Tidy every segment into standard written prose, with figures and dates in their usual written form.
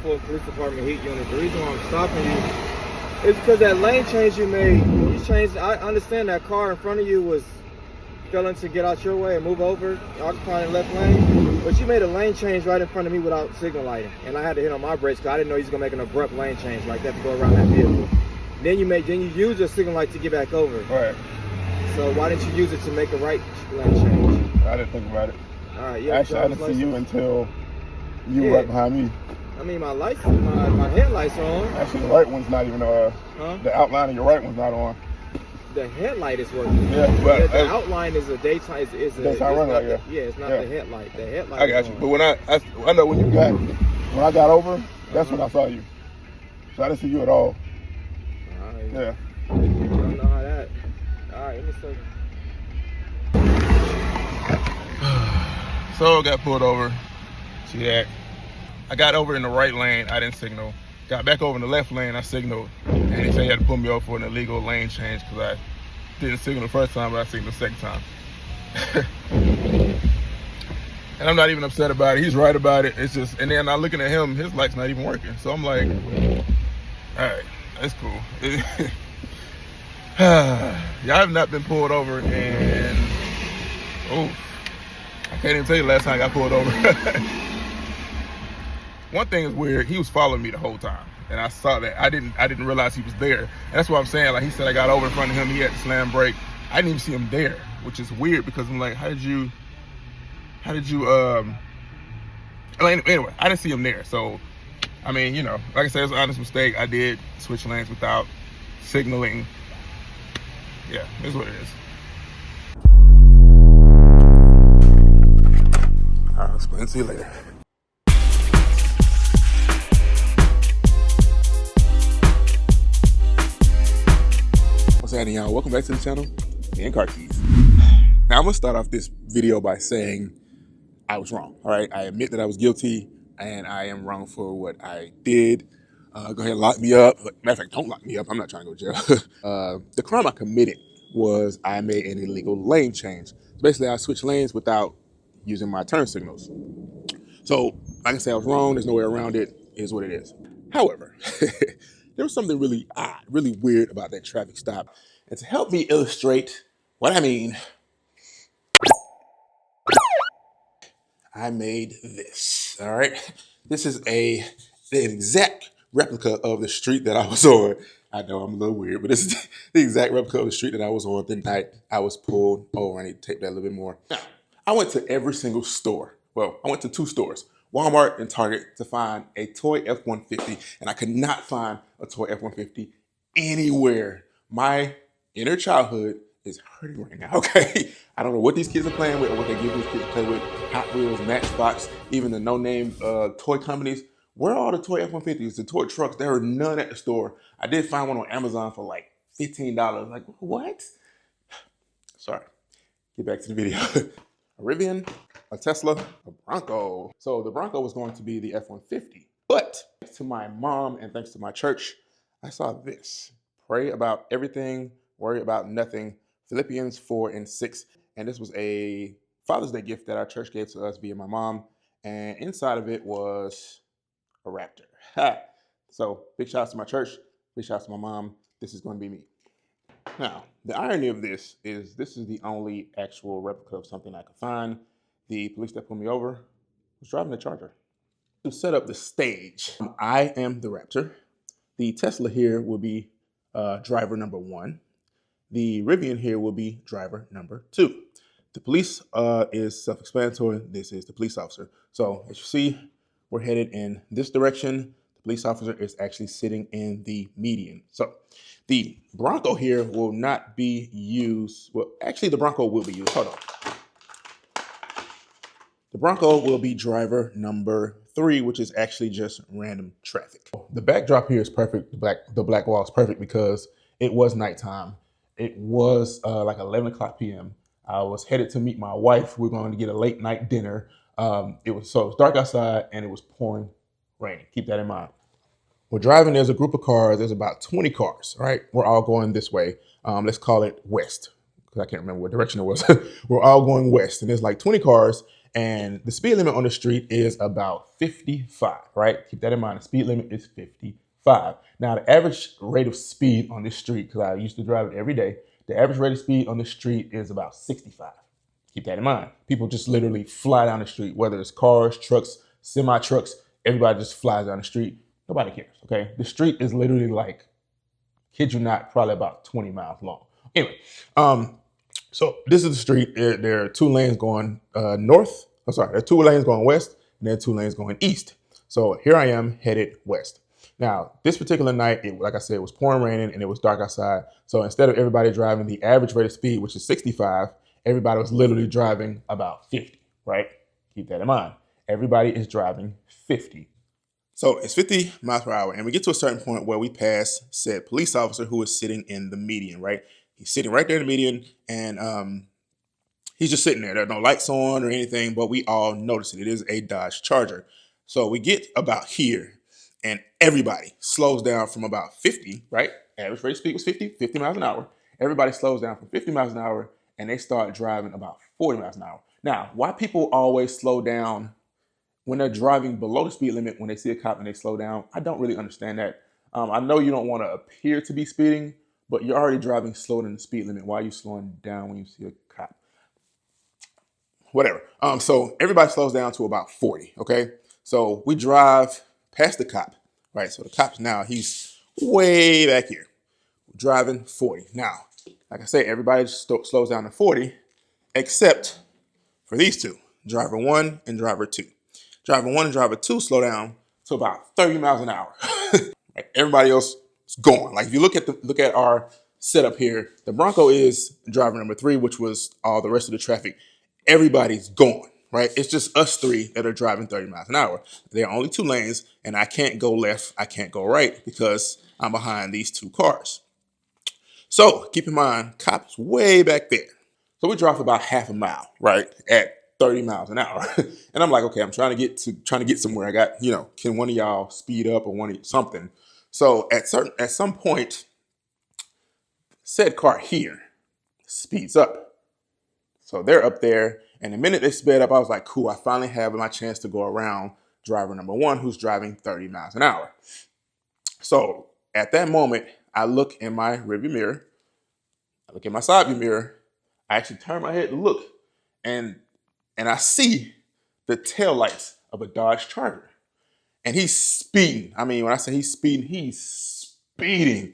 full police department heat unit. The reason why I'm stopping you is because that lane change you made. When you changed, I understand that car in front of you was failing to get out your way and move over, occupying the left lane. But you made a lane change right in front of me without signal lighting, and I had to hit on my brakes because I didn't know you was gonna make an abrupt lane change like that to go around that vehicle. Then you used your signal light to get back over. Right. So why didn't you use it to make a right lane change? I didn't think about it. All right, yeah. Actually, I didn't see you until you were right behind me. I mean, my headlights are on. Actually, the right one's not even the outline of your right one's not on. The headlight is working. Yeah, but the outline is a daytime. Daytime running light. Yeah, it's not the headlight. The headlight. I got you. But when I know when I got over, that's when I saw you. So I didn't see you at all. All right. Yeah. I don't know how that. All right, let me see. So I got pulled over. See that? I got over in the right lane. I didn't signal. Got back over in the left lane. I signaled. And he said he had to pull me over for an illegal lane change because I didn't signal the first time, but I signaled the second time. And I'm not even upset about it. He's right about it. It's just, and then I'm looking at him, his light's not even working. So I'm like, all right, that's cool. Y'all have not been pulled over and, I can't even tell you the last time I got pulled over. One thing is weird, he was following me the whole time. And I saw that. I didn't realize he was there. And that's what I'm saying. Like he said I got over in front of him, he had to slam brake. I didn't even see him there, which is weird because I'm like, how did you anyway, I didn't see him there. So I mean, you know, like I said, it was an honest mistake. I did switch lanes without signaling. Yeah, that's what it is. I'll explain to you later. What's happening, y'all? Welcome back to the channel, me and Car Keys. Now I'm gonna start off this video by saying I was wrong. All right, I admit that I was guilty and I am wrong for what I did. Go ahead and lock me up. Matter of fact, don't lock me up. I'm not trying to go to jail. The crime I committed was I made an illegal lane change. So basically, I switched lanes without using my turn signals. So, like I said, I was wrong. There's no way around it. It is what it is. However, there was something really odd, really weird about that traffic stop. And to help me illustrate what I mean, I made this, all right? This is the exact replica of the street that I was on. I know I'm a little weird, but this is the exact replica of the street that I was on the night I was pulled over. I need to tape that a little bit more. Now, I went to every single store. Well, I went to 2 stores, Walmart and Target, to find a toy F-150, and I could not find a toy F-150 anywhere. My inner childhood is hurting right now, okay? I don't know what these kids are playing with or what they give these kids to play with. Hot Wheels, Matchbox, even the no-name toy companies. Where are all the toy F-150s, the toy trucks? There are none at the store. I did find one on Amazon for like $15. Like, what? Sorry. Get back to the video. A Rivian, a Tesla, a Bronco. So the Bronco was going to be the F-150. But thanks to my mom and thanks to my church, I saw this. Pray about everything, worry about nothing. Philippians 4:6. And this was a Father's Day gift that our church gave to us via my mom. And inside of it was a Raptor. So big shouts to my church, big shouts to my mom. This is going to be me. Now, the irony of this is the only actual replica of something I could find. The police that pulled me over was driving the Charger. To set up the stage, I am the Raptor. The Tesla here will be driver number 1. The Rivian here will be driver number 2. The police is self-explanatory. This is the police officer. So as you see, we're headed in this direction. The police officer is actually sitting in the median. So the Bronco here will not be used. Well, actually the Bronco will be used. Hold on. The Bronco will be driver number 3, which is actually just random traffic. The backdrop here is perfect. The black wall is perfect because it was nighttime. It was like 11 o'clock p.m. I was headed to meet my wife. We're going to get a late night dinner. It was dark outside and it was pouring rain. Keep that in mind. We're driving. There's a group of cars. There's about 20 cars, right? We're all going this way. Let's call it west because I can't remember what direction it was. We're all going west and there's like 20 cars. And the speed limit on the street is about 55, right? Keep that in mind. The speed limit is 55. Now, the average rate of speed on this street, because I used to drive it every day, the average rate of speed on the street is about 65. Keep that in mind. People just literally fly down the street, whether it's cars, trucks, semi-trucks, everybody just flies down the street. Nobody cares, okay? The street is literally like, kid you not, probably about 20 miles long. Anyway, so this is the street. There are two lanes going north. I'm sorry, there are two lanes going west, and there are two lanes going east. So here I am headed west. Now, this particular night, like I said, it was pouring raining and it was dark outside. So instead of everybody driving the average rate of speed, which is 65, everybody was literally driving about 50, right? Keep that in mind. Everybody is driving 50. So it's 50 miles per hour, and we get to a certain point where we pass said police officer who is sitting in the median, right? He's sitting right there in the median, and he's just sitting there. There are no lights on or anything, but we all notice it. It is a Dodge Charger. So we get about here, and everybody slows down from about 50, right? Average rate of speed was 50 miles an hour. Everybody slows down from 50 miles an hour, and they start driving about 40 miles an hour. Now, why people always slow down when they're driving below the speed limit, when they see a cop and they slow down, I don't really understand that. I know you don't want to appear to be speeding, but you're already driving slower than the speed limit. Why are you slowing down when you see a cop? Whatever. So everybody slows down to about 40, okay? So we drive past the cop, right? So the cop's now, he's way back here, driving 40. Now, like I say, everybody slows down to 40, except for these two, driver 1 and driver 2. Driver 1 and driver 2 slow down to about 30 miles an hour. Right? Everybody else is going. Like if you look at our setup here, the Bronco is driver number 3, which was all the rest of the traffic. Everybody's going, right? It's just us 3 that are driving 30 miles an hour. There are only 2 lanes, and I can't go left, I can't go right because I'm behind these 2 cars. So keep in mind, cop's way back there. So we drive about half a mile, right, at 30 miles an hour. And I'm like, okay, I'm trying to get somewhere. I got, can one of y'all speed up or something? So at some point, said car here speeds up. So they're up there, and the minute they sped up, I was like, cool, I finally have my chance to go around driver number 1 who's driving 30 miles an hour. So at that moment, I look in my rearview mirror, I look in my side view mirror, I actually turn my head to look, and I see the taillights of a Dodge Charger. And he's speeding. I mean, when I say he's speeding, he's speeding.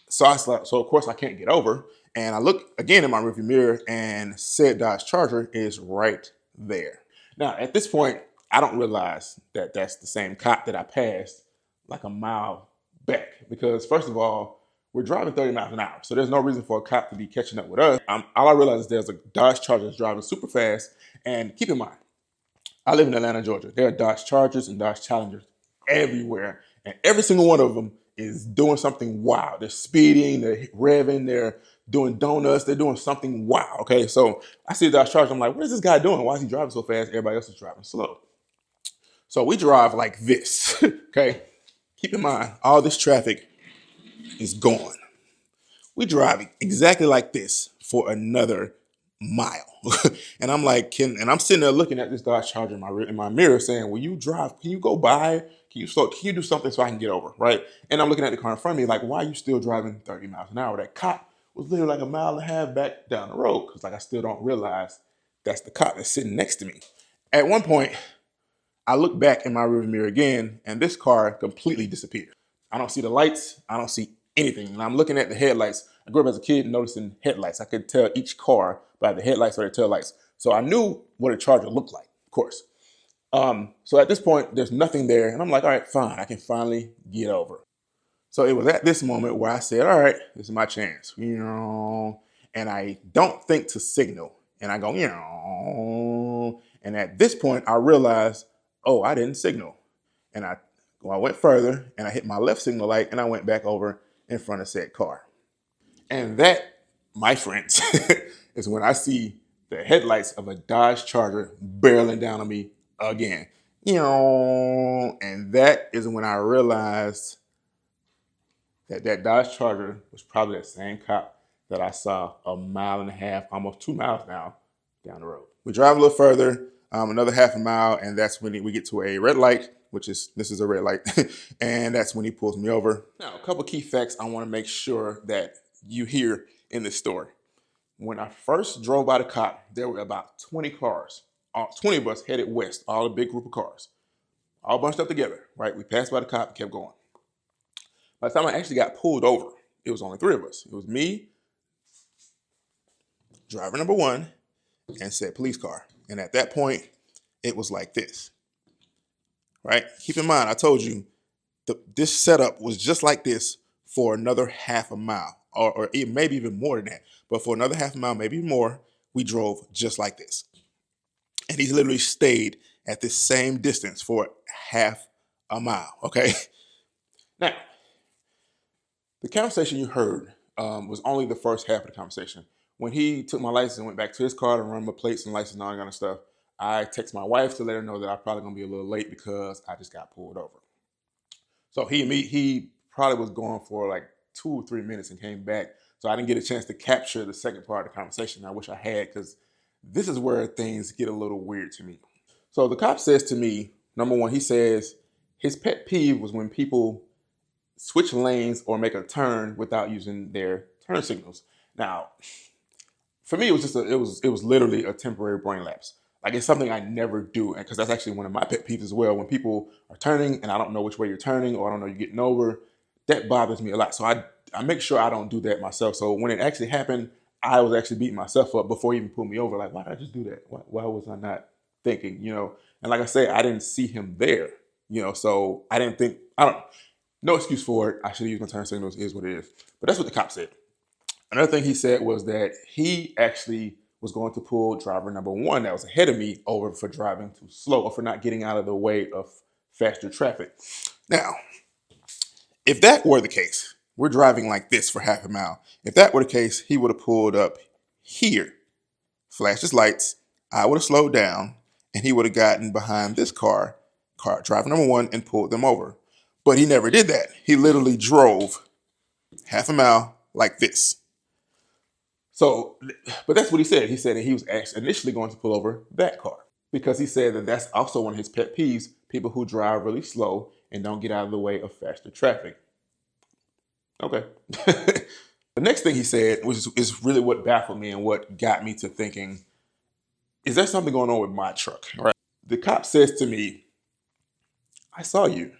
So of course I can't get over. And I look again in my rearview mirror, and said Dodge Charger is right there. Now, at this point, I don't realize that that's the same cop that I passed like a mile back. Because first of all, we're driving 30 miles an hour. So there's no reason for a cop to be catching up with us. All I realize is there's a Dodge Charger that's driving super fast. And keep in mind, I live in Atlanta, Georgia. There are Dodge Chargers and Dodge Challengers everywhere. And every single one of them is doing something wild. They're speeding, they're revving, they're doing donuts, they're doing something wild, okay? So I see a Dodge Charger, I'm like, what is this guy doing? Why is he driving so fast? Everybody else is driving slow. So we drive like this, okay? Keep in mind, all this traffic is gone. We drive exactly like this for another mile. And I'm like, and I'm sitting there looking at this Dodge Charger in my mirror saying, will you drive? Can you go by? Can you do something so I can get over, right? And I'm looking at the car in front of me like, why are you still driving 30 miles an hour? That cop was literally like a mile and a half back down the road, because like I still don't realize that's the cop that's sitting next to me. At one point, I look back in my rearview mirror again, and this car completely disappeared. I don't see the lights. I don't see anything. And I'm looking at the headlights. I grew up as a kid noticing headlights. I could tell each car by the headlights or their tail lights. So I knew what a Charger looked like, of course. So at this point, there's nothing there. And I'm like, all right, fine. I can finally get over. So it was at this moment where I said, all right, this is my chance. And I don't think to signal. And I go, and at this point, I realized, oh, I didn't signal. And I went further, and I hit my left signal light, and I went back over in front of said car. And that, my friends, is when I see the headlights of a Dodge Charger barreling down on me again. And that is when I realized that Dodge Charger was probably the same cop that I saw a mile and a half, almost 2 miles now, down the road. We drive a little further. another half a mile, and that's when we get to a red light, this is a red light, and that's when he pulls me over. Now, a couple key facts I want to make sure that you hear in this story. When I first drove by the cop, there were about 20 cars, 20 of us headed west, all a big group of cars, all bunched up together, right? We passed by the cop and kept going. By the time I actually got pulled over, it was only 3 of us. It was me, driver number 1, and said police car. And at that point, it was like this, right? Keep in mind, I told you, this setup was just like this for another half a mile, or maybe even more than that. But for another half a mile, maybe more, we drove just like this. And he literally stayed at this same distance for half a mile, okay? Now, the conversation you heard was only the first half of the conversation. When he took my license and went back to his car to run my plates and license and all that kind of stuff, I texted my wife to let her know that I'm probably going to be a little late because I just got pulled over. So he probably was gone for like 2 or 3 minutes and came back. So I didn't get a chance to capture the second part of the conversation. I wish I had, because this is where things get a little weird to me. So the cop says to me, number 1, he says his pet peeve was when people switch lanes or make a turn without using their turn signals. Now, for me, it was just it was literally a temporary brain lapse. Like, it's something I never do, and because that's actually one of my pet peeves as well. When people are turning and I don't know which way you're turning, or I don't know you're getting over, that bothers me a lot. So I make sure I don't do that myself. So when it actually happened, I was actually beating myself up before he even pulled me over. Like, why did I just do that? Why was I not thinking? And like I say, I didn't see him there. So I didn't think. No excuse for it. I should have used my turn signals. Is what it is. But that's what the cop said. Another thing he said was that he actually was going to pull driver number 1 that was ahead of me over for driving too slow, or for not getting out of the way of faster traffic. Now, if that were the case, we're driving like this for half a mile. If that were the case, he would have pulled up here, flashed his lights, I would have slowed down, and he would have gotten behind this car, driver number 1, and pulled them over. But he never did that. He literally drove half a mile like this. So, but that's what he said. He said that he was actually initially going to pull over that car, because he said that that's also one of his pet peeves, people who drive really slow and don't get out of the way of faster traffic. Okay. The next thing he said is really what baffled me and what got me to thinking, is there something going on with my truck? All right. The cop says to me, I saw you.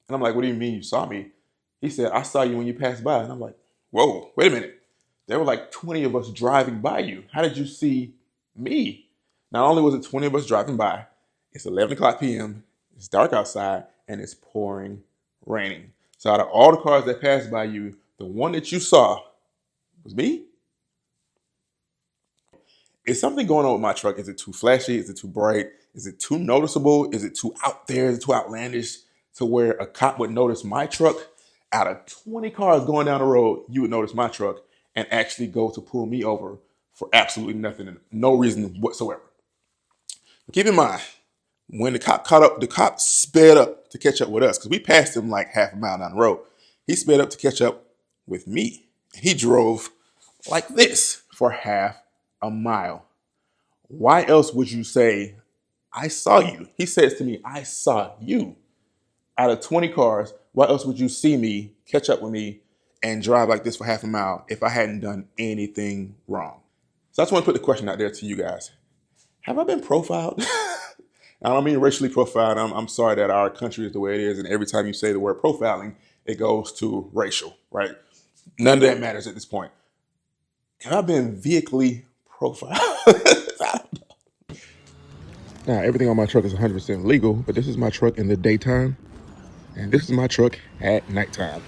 And I'm like, what do you mean you saw me? He said, I saw you when you passed by. And I'm like, whoa, wait a minute. There were like 20 of us driving by you. How did you see me? Not only was it 20 of us driving by, it's 11 o'clock p.m., it's dark outside, and it's pouring raining. So out of all the cars that passed by you, the one that you saw was me? Is something going on with my truck? Is it too flashy? Is it too bright? Is it too noticeable? Is it too out there? Is it too outlandish to where a cop would notice my truck? Out of 20 cars going down the road, you would notice my truck and actually go to pull me over for absolutely nothing and no reason whatsoever. But keep in mind, when the cop caught up, the cop sped up to catch up with us, because we passed him like half a mile down the road. He sped up to catch up with me. He drove like this for half a mile. Why else would you say, I saw you? He says to me, I saw you. Out of 20 cars, why else would you see me, catch up with me, and drive like this for half a mile if I hadn't done anything wrong? So I just want to put the question out there to you guys. Have I been profiled? I don't mean racially profiled. I'm sorry that our country is the way it is, and every time you say the word profiling, it goes to racial, right? None of that matters at this point. Have I been vehically profiled? Now, everything on my truck is 100% legal, but this is my truck in the daytime, and this is my truck at nighttime.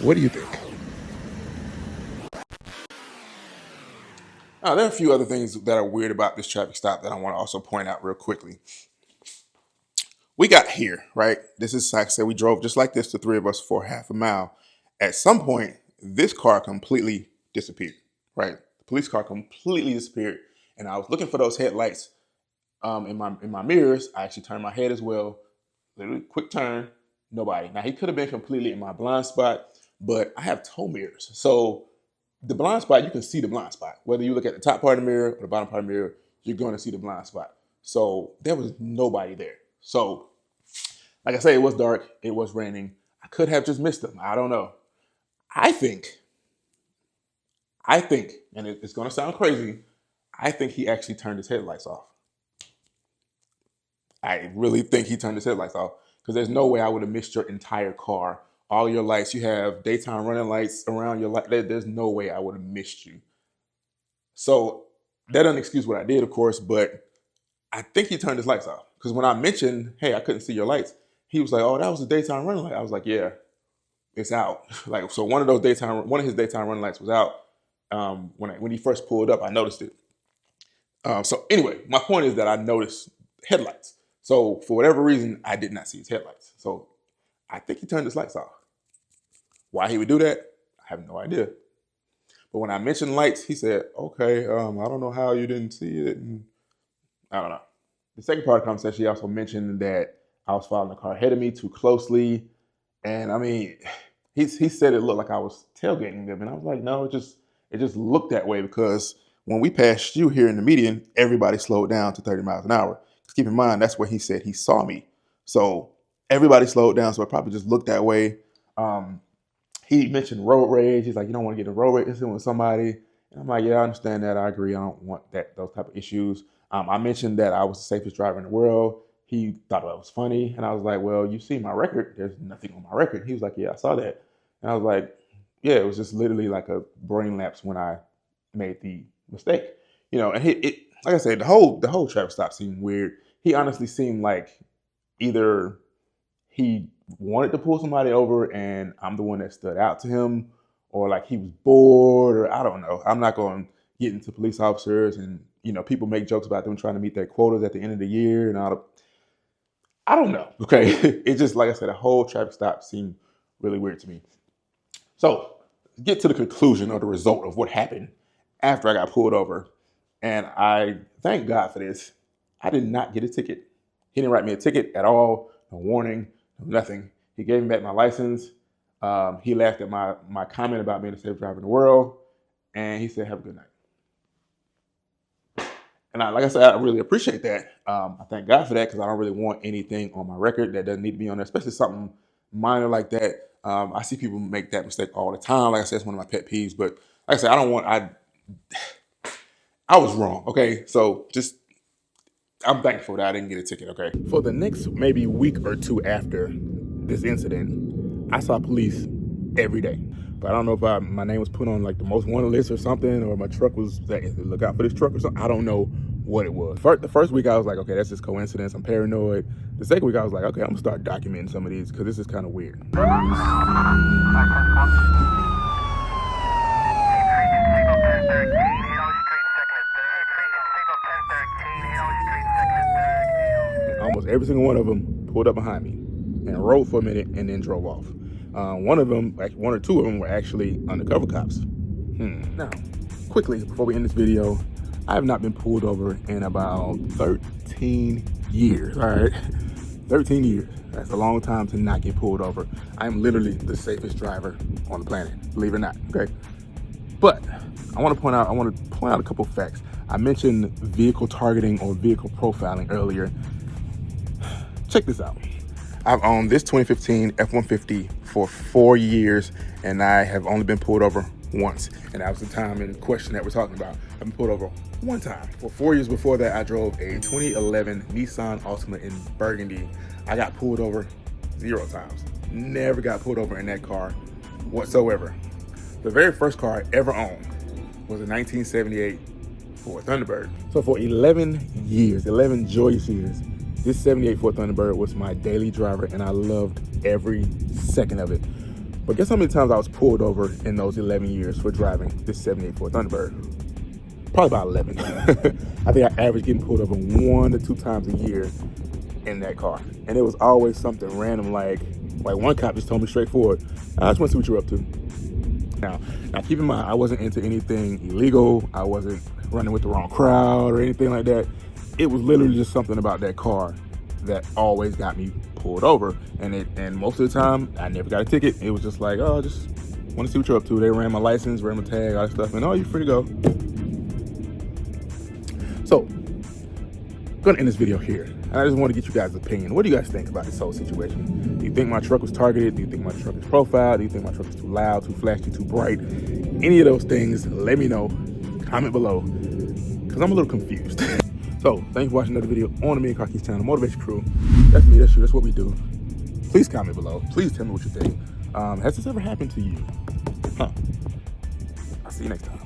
What do you think? Now, there are a few other things that are weird about this traffic stop that I want to also point out real quickly. We got here, right? This is, like I said, we drove just like this, the 3 of us, for half a mile. At some point, this car completely disappeared, right? The police car completely disappeared, and I was looking for those headlights in my mirrors. I actually turned my head as well. Literally, quick turn, nobody. Now, he could have been completely in my blind spot, but I have tow mirrors. So the blind spot, you can see the blind spot. Whether you look at the top part of the mirror or the bottom part of the mirror, you're going to see the blind spot. So there was nobody there. So like I say, it was dark. It was raining. I could have just missed him. I don't know. I think, and it's going to sound crazy, I think he actually turned his headlights off. I really think he turned his headlights off, because there's no way I would have missed your entire car. All your lights, you have daytime running lights around your light. There's no way I would have missed you. So that doesn't excuse what I did, of course, but I think he turned his lights off. Because when I mentioned, hey, I couldn't see your lights, he was like, oh, that was a daytime running light. I was like, yeah, it's out. Like, so one of his daytime running lights was out. When he first pulled up, I noticed it. So anyway, my point is that I noticed headlights. So for whatever reason, I did not see his headlights. So I think he turned his lights off. Why he would do that, I have no idea. But when I mentioned lights, he said, okay, I don't know how you didn't see it. And I don't know. The second part of the conversation, he also mentioned that I was following the car ahead of me too closely. And I mean, he said it looked like I was tailgating them. And I was like, no, it just looked that way, because when we passed you here in the median, everybody slowed down to 30 miles an hour. Just keep in mind, that's where he said he saw me. So everybody slowed down, so it probably just looked that way. He mentioned road rage. He's like, you don't want to get in a road rage incident with somebody. And I'm like, yeah, I understand that. I agree. I don't want those type of issues. I mentioned that I was the safest driver in the world. He thought that was funny. And I was like, well, you see my record. There's nothing on my record. He was like, yeah, I saw that. And I was like, yeah, it was just literally like a brain lapse when I made the mistake. You know, and it like I said, the whole traffic stop seemed weird. He honestly seemed like either he wanted to pull somebody over and I'm the one that stood out to him, or like he was bored, or I don't know. I'm not going to get into police officers, and you know, people make jokes about them trying to meet their quotas at the end of the year and all. I don't know. Okay, it just, like I said, the whole traffic stop seemed really weird to me. So get to the conclusion or the result of what happened after I got pulled over, and I thank God for this. I did not get a ticket. He didn't write me a ticket at all. No warning. Nothing. He gave me back my license. He laughed at my comment about being the safest driver in the world, and he said, have a good night. And like I said, I really appreciate that. I thank God for that, because I don't really want anything on my record that doesn't need to be on there, especially something minor like that. I see people make that mistake all the time. Like I said, it's one of my pet peeves. But like I said, I was wrong. Okay, so I'm thankful that I didn't get a ticket, okay? For the next maybe week or two after this incident, I saw police every day. But I don't know if my name was put on like the most wanted list or something, or my truck was, look out for this truck or something. I don't know what it was. The first week I was like, okay, that's just coincidence. I'm paranoid. The second week I was like, okay, I'm gonna start documenting some of these, because this is kind of weird. Almost every single one of them pulled up behind me and rode for a minute and then drove off. One or two of them were actually undercover cops. Now, quickly, before we end this video, I have not been pulled over in about 13 years, all right? 13 years. That's a long time to not get pulled over. I am literally the safest driver on the planet, believe it or not, okay? But I want to point out a couple of facts. I mentioned vehicle targeting or vehicle profiling earlier. Check this out. I've owned this 2015 F150 for 4 years, and I have only been pulled over once. And that was the time in question that we're talking about. I've been pulled over one time. For 4 years before that, I drove a 2011 Nissan Altima in Burgundy. I got pulled over 0 times. Never got pulled over in that car whatsoever. The very first car I ever owned was a 1978 Ford Thunderbird. So for 11 years, 11 joyous years, this 78 Ford Thunderbird was my daily driver, and I loved every second of it. But guess how many times I was pulled over in those 11 years for driving this 78 Ford Thunderbird? Probably about 11. I think I averaged getting pulled over 1 to 2 times a year in that car. And it was always something random, like one cop just told me straightforward, I just want to see what you're up to. Now keep in mind, I wasn't into anything illegal. I wasn't running with the wrong crowd or anything like that. It was literally just something about that car that always got me pulled over. And most of the time, I never got a ticket. It was just like, oh, just want to see what you're up to. They ran my license, ran my tag, all that stuff, and oh, you're free to go. So gonna end this video here. And I just want to get you guys' opinion. What do you guys think about this whole situation? Do you think my truck was targeted? Do you think my truck is profiled? Do you think my truck is too loud, too flashy, too bright? Any of those things, let me know. Comment below, because I'm a little confused. So, thanks for watching another video on the Me and Car Keys channel, Motivation Crew. That's me, that's you, that's what we do. Please comment below. Please tell me what you think. Has this ever happened to you? I'll see you next time.